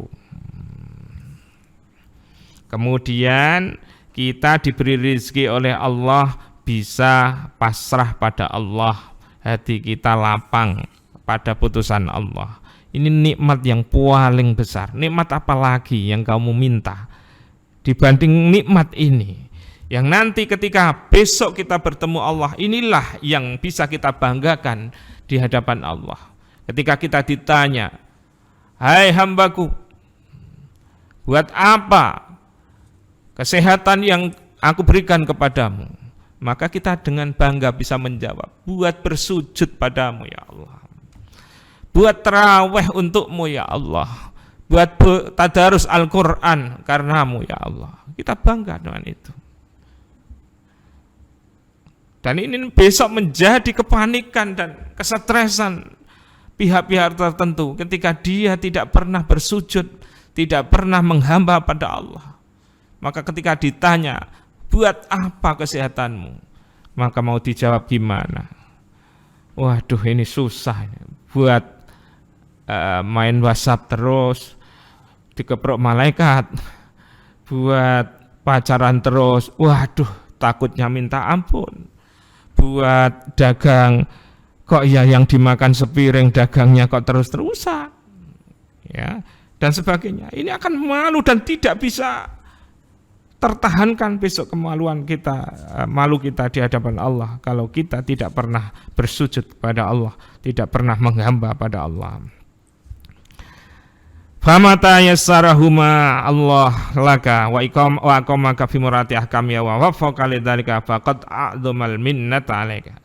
Kemudian kita diberi rezeki oleh Allah bisa pasrah pada Allah, hati kita lapang pada putusan Allah. Ini nikmat yang paling besar. Nikmat apa lagi yang kamu minta dibanding nikmat ini? Yang nanti ketika besok kita bertemu Allah, inilah yang bisa kita banggakan di hadapan Allah. Ketika kita ditanya, hai hambaku, buat apa kesehatan yang aku berikan kepadamu? Maka kita dengan bangga bisa menjawab, buat bersujud padamu ya Allah, buat tarawih untukmu ya Allah, buat tadarus Al-Quran karenamu ya Allah. Kita bangga dengan itu. Dan ini besok menjadi kepanikan dan kesetresan pihak-pihak tertentu ketika dia tidak pernah bersujud, tidak pernah menghamba pada Allah. Maka ketika ditanya, buat apa kesehatanmu? Maka mau dijawab gimana? Waduh, ini susah. Buat main WhatsApp terus, dikeprok malaikat. Buat pacaran terus, waduh, takutnya minta ampun. Buat dagang, kok ya yang dimakan sepiring dagangnya kok terus-terusan, ya, dan sebagainya. Ini akan malu dan tidak bisa tertahankan besok kemaluan kita, malu kita di hadapan Allah kalau kita tidak pernah bersujud kepada Allah, tidak pernah menghamba pada Allah. Famata yassarahuma Allah laka wa aqamaka fi murati ahkami wa wafaqa lidzalika faqad a'dzamal minnata 'alaika.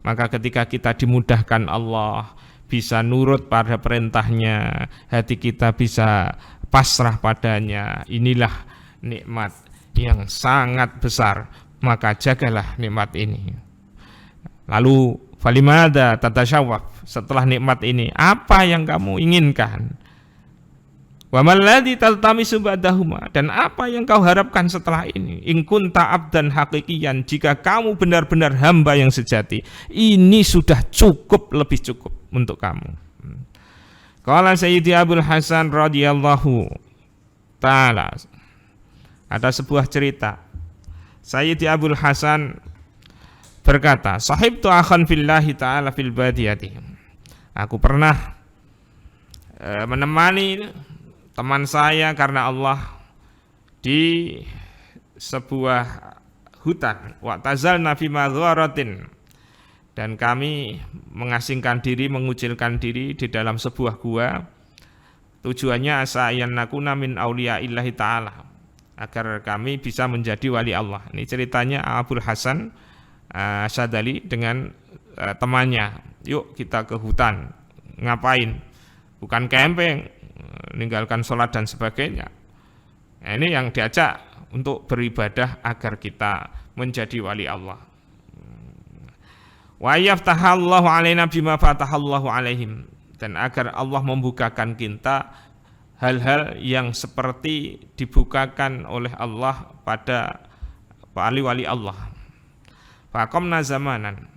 Maka ketika kita dimudahkan Allah, bisa nurut pada perintahnya, hati kita bisa pasrah padanya, inilah nikmat yang sangat besar. Maka jagalah nikmat ini. Lalu falimada tatasyawwaf, setelah nikmat ini apa yang kamu inginkan? Wa malladzi taltamisu ba'dahuma, dan apa yang kau harapkan setelah ini? In kunta abdan haqiqiyan, jika kamu benar-benar hamba yang sejati, ini sudah cukup, lebih cukup untuk kamu. Qala Sayyidi Abul Hasan radhiyallahu ta'ala, ada sebuah cerita. Sayyidi Abul Hasan berkata, sahibtu akhan fillahi ta'ala fil badiyati, aku pernah menemani teman saya karena Allah di sebuah hutan, wa tazalna fi magharatin, dan kami mengasingkan diri, mengucilkan diri di dalam sebuah gua. Tujuannya asayan nakuna min auliya'illahi ta'ala, agar kami bisa menjadi wali Allah. Ini ceritanya Abul Hasan Syadzali dengan temannya. Yuk kita ke hutan. Ngapain? Bukan camping, meninggalkan sholat dan sebagainya. Nah, ini yang diajak untuk beribadah agar kita menjadi wali Allah. Wa yaftahallahu alaina bima fatahallahu alaihim, dan agar Allah membukakan kita hal-hal yang seperti dibukakan oleh Allah pada wali-wali Allah. Faqamna zamanan,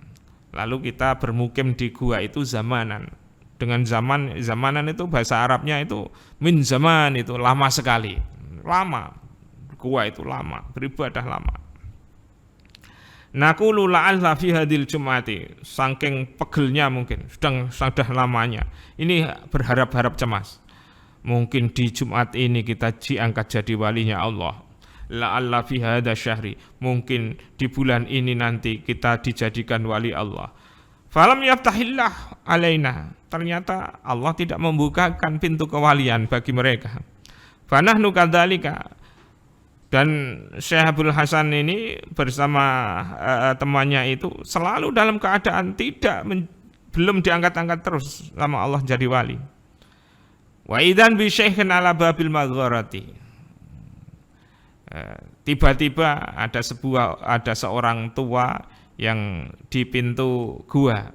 lalu kita bermukim di gua itu zamanan. Dengan zamanan itu bahasa Arabnya itu min zaman, itu lama sekali, lama, gua itu lama, beribadah lama. Naqulu la'alla fi hadil jum'ati, saking pegelnya mungkin sudah lamanya ini berharap-harap cemas, mungkin di Jumat ini kita diangkat jadi walinya Allah. La'alla fi hadha syahri, mungkin di bulan ini nanti kita dijadikan wali Allah. Falam yaftahillah alaina, ternyata Allah tidak membukakan pintu kewalian bagi mereka. Fanahnu kadzalika, dan Syekh Abul Hasan ini bersama temannya itu selalu dalam keadaan belum diangkat-angkat terus sama Allah jadi wali. Wa idzan bi syaikhin ala babil magharati, tiba-tiba ada seorang tua yang di pintu gua,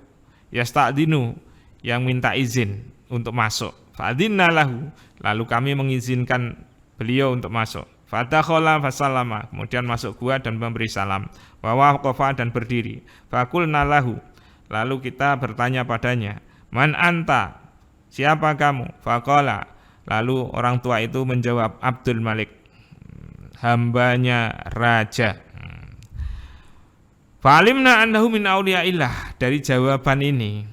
yasta'dinu, yang minta izin untuk masuk. Fa'adzinna lahu, lalu kami mengizinkan beliau untuk masuk. Fadakhala fasallama, kemudian masuk gua dan memberi salam. Wa waqafa, dan berdiri. Faqulna lahu, lalu kita bertanya padanya, man anta, siapa kamu? Faqala, lalu orang tua itu menjawab, Abdul Malik, hambanya raja. Fa'alimna annahu min auliyaillah, dari jawaban ini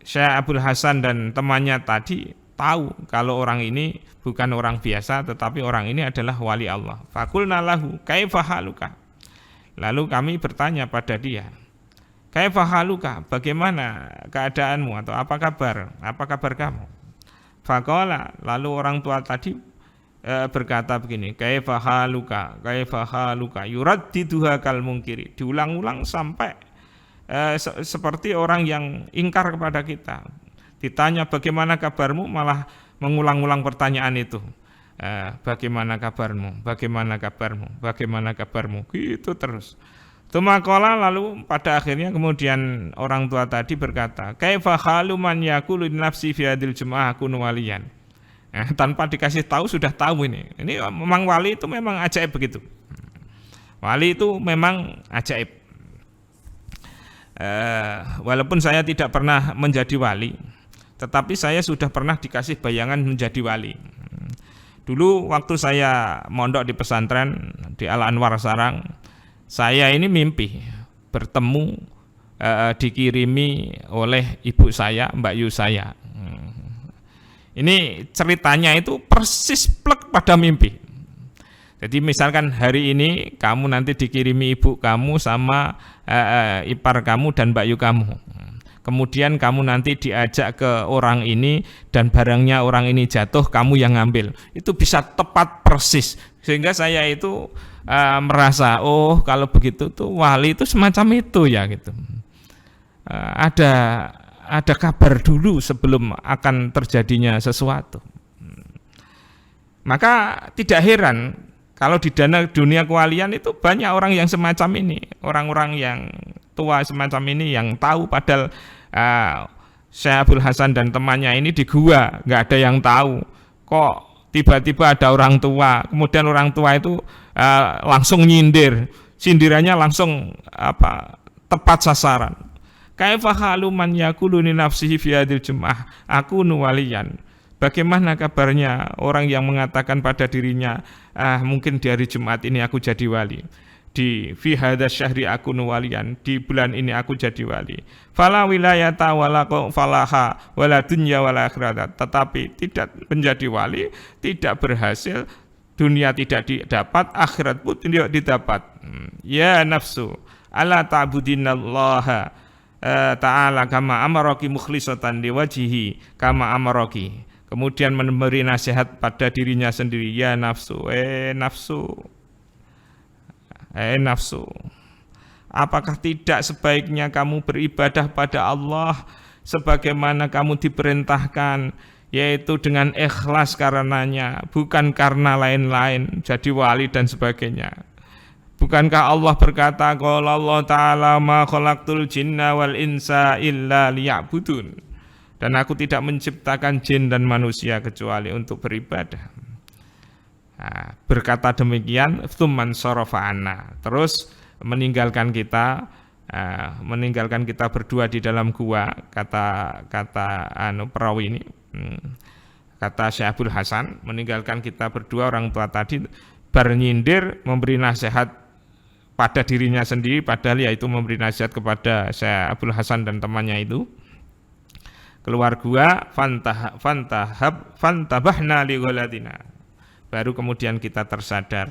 Syekh Abul Hasan dan temannya tadi tahu kalau orang ini bukan orang biasa, tetapi orang ini adalah wali Allah. Faqulna lahu kaifa haluka, lalu kami bertanya pada dia, kaifa haluka, bagaimana keadaanmu atau apa kabar kamu? Faqala, lalu orang tua tadi berkata begini, kaifa haluka yuraddiduha kal munkiri, diulang-ulang sampai seperti orang yang ingkar kepada kita. Ditanya bagaimana kabarmu, malah mengulang-ulang pertanyaan itu. Bagaimana kabarmu, gitu terus. Tumakola, lalu pada akhirnya kemudian orang tua tadi berkata, kaifa halu man yaqulu nafsi fi hadil jum'ah kunu waliyan. Tanpa dikasih tahu sudah tahu ini memang wali itu memang ajaib begitu. Wali itu memang ajaib. Walaupun saya tidak pernah menjadi wali, tetapi saya sudah pernah dikasih bayangan menjadi wali. Dulu waktu saya mondok di pesantren di Al Anwar Sarang, saya ini mimpi bertemu, dikirimi oleh ibu saya, Mbak Yu saya. Ini ceritanya itu persis plek pada mimpi. Jadi misalkan hari ini kamu nanti dikirimi ibu kamu sama ipar kamu dan Mbak Yu kamu. kemudian kamu nanti diajak ke orang ini dan barangnya orang ini jatuh, kamu yang ngambil. Itu bisa tepat persis. Sehingga saya itu merasa, oh kalau begitu tuh wali itu semacam itu ya gitu. Ada kabar dulu sebelum akan terjadinya sesuatu. Maka tidak heran kalau di dunia kewalian itu banyak orang yang semacam ini, orang-orang yang tua semacam ini yang tahu, padahal Syekh Abdul Hasan dan temannya ini di gua, nggak ada yang tahu. Kok tiba-tiba ada orang tua, kemudian orang tua itu langsung nyindir, sindirannya langsung tepat sasaran. Kaifa halu man yaqulu li nafsihi fi hadhil jum'ah aku nuwaliyan. Bagaimana kabarnya orang yang mengatakan pada dirinya, mungkin di hari Jumat ini aku jadi wali. Di fi hadzal syahri aku nuwaliyan, di bulan ini aku jadi wali. Fala wilayata wala falaha wala dunya wala akhirat. Tetapi tidak menjadi wali, tidak berhasil, dunia tidak didapat, akhirat pun tidak didapat. Ya nafsu, ala ta'budinallaha ta'ala kama amaraki mukhlisatan liwajhihi kama amaraki. Kemudian memberi nasihat pada dirinya sendiri, ya nafsu, nafsu, apakah tidak sebaiknya kamu beribadah pada Allah sebagaimana kamu diperintahkan, yaitu dengan ikhlas karenanya, bukan karena lain-lain, jadi wali dan sebagainya. Bukankah Allah berkata, qala Allah ta'ala ma khalaqtul jinna wal insa illa liya'budun. Dan aku tidak menciptakan jin dan manusia kecuali untuk beribadah. Berkata demikian, tsumman sarafa anna, terus meninggalkan kita berdua di dalam gua, kata perawi ini, kata Syekh Abdul Hasan, meninggalkan kita berdua, orang tua tadi, bernyindir, memberi nasihat pada dirinya sendiri, padahal yaitu memberi nasihat kepada Syekh Abdul Hasan dan temannya itu. Keluar gua, fantabahna li ghalatina. Baru kemudian kita tersadar,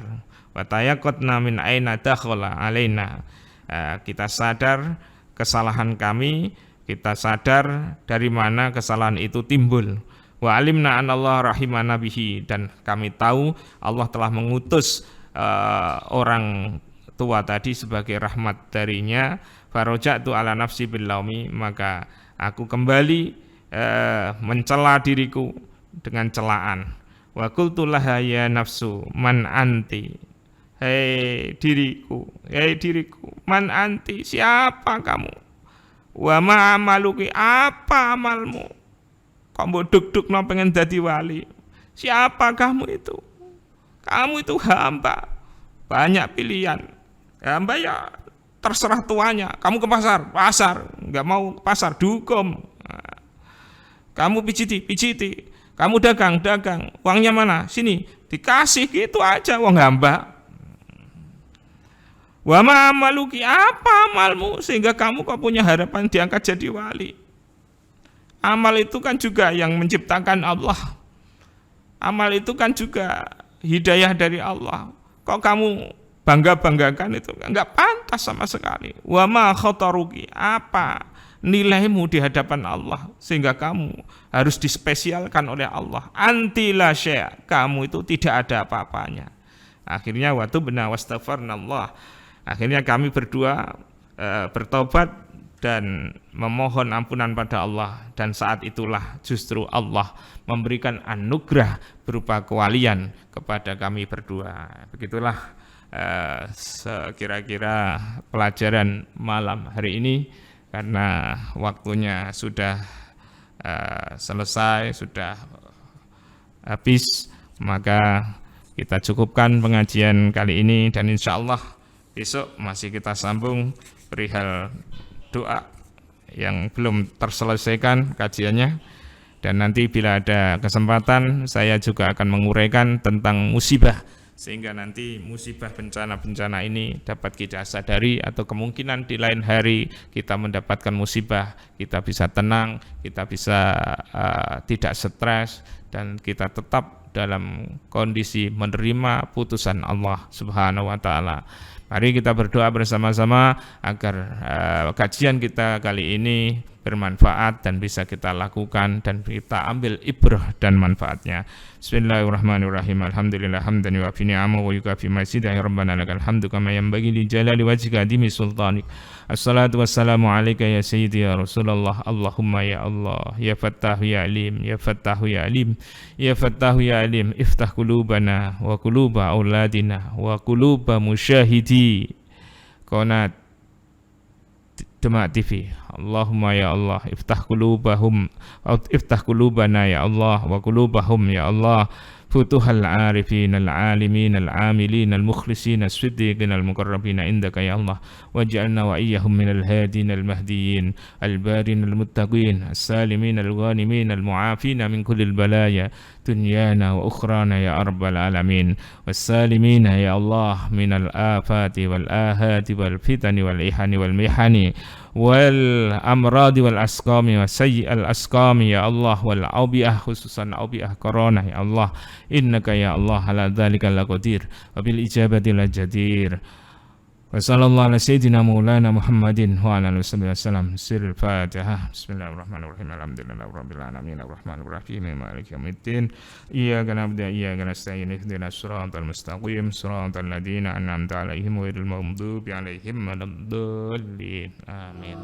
wa tayaqatna min aina dakhala alaina. Kita sadar kesalahan kami, kita sadar dari mana kesalahan itu timbul. Wa alimna anallaha rahimana bihi, dan kami tahu Allah telah mengutus orang tua tadi sebagai rahmat darinya. Faraja'tu ala nafsi bil laumi, maka aku kembali mencela diriku dengan celaan. Wa qultu laha ya nafsu man anti. Hei diriku, man anti, siapa kamu? Wa ma amaluki, apa amalmu? Kamu duk-duk no pengen jadi wali. Siapa kamu itu? Kamu itu hamba, banyak pilihan. Hamba ya terserah tuanya. Kamu ke pasar, nggak mau ke pasar, dihukum. Kamu pijiti, kamu dagang, uangnya mana? Sini, dikasih, gitu aja, wong hamba. Wa ma amaluki, apa amalmu sehingga kamu kok punya harapan diangkat jadi wali? Amal itu kan juga yang menciptakan Allah. Amal itu kan juga hidayah dari Allah. Kok kamu bangga-banggakan itu? Enggak pantas sama sekali. Wa ma khataruki, apa nilaimu di hadapan Allah sehingga kamu harus dispesialkan oleh Allah. Anti la syai', kamu itu tidak ada apa-apanya. Akhirnya waktu benar wastaghfarnallah. Akhirnya kami berdua bertobat dan memohon ampunan pada Allah, dan saat itulah justru Allah memberikan anugerah berupa kewalian kepada kami berdua. Begitulah sekira-kira pelajaran malam hari ini. Karena waktunya sudah selesai, sudah habis, maka kita cukupkan pengajian kali ini, dan insya Allah besok masih kita sambung perihal doa yang belum terselesaikan kajiannya, dan nanti bila ada kesempatan saya juga akan menguraikan tentang musibah, sehingga nanti musibah bencana-bencana ini dapat kita sadari, atau kemungkinan di lain hari kita mendapatkan musibah, kita bisa tenang, kita bisa tidak stres, dan kita tetap dalam kondisi menerima putusan Allah Subhanahu wa Ta'ala. Mari kita berdoa bersama-sama agar kajian kita kali ini bermanfaat dan bisa kita lakukan dan kita ambil ibrah dan manfaatnya. Bismillahirrahmanirrahim. Alhamdulillah hamdan yuafi ni'amahu wa yukafi mazidah. Ya Rabbana lakal hamdu kama yanbaghi li jalali wajhika adimi sultanik. Assalatu wassalamu alayka ya sayyidi ya Rasulullah. Allahumma ya Allah, ya Fattahu ya Alim, ya Fattahu ya Alim, ya Fattahu ya Alim, iftah qulubana wa quluba auladina wa quluba musyahidi qanat Demak TV. Allahumma ya Allah, iftah qulubana ya Allah wa qulubahum ya Allah. Futuhal arifin al-alimin al-amilin al-mukhlisin as-siddiqin al-muqarrabin indaka ya Allah. Waj'alna wa iyyahum minal hadin al-mahdiyin al-barin al-muttaqin as-salimin al-ghanimin al-mu'afin min kulli al-balaya dunyana wa ukhrana ya rabbal alamin. Was-salimin ya Allah min al-afati wal-ahati wal-fitani wal-ihani wal-mihani wal-amradi wal-asqami wa sayyi'al asqami ya Allah, wal-awbi'ah khususan awbi'ah corona ya Allah. Innaka ya Allah ala dzalika laqadir wa bil ijabati la jadir. Wa sallallahu ala sayyidina maulana Muhammadin wa ala alihi wasallam. Sirrul Fatihah. Bismillahirrahmanirrahim. Alhamdulillahirabbil alamin arrahmanir rahim maliki yaumiddin. Iyyaka na'budu wa iyyaka nasta'in. Ihdinas siratal mustaqim siratal ladzina an'amta 'alaihim ghairil maghdubi 'alaihim waladdallin. Amin.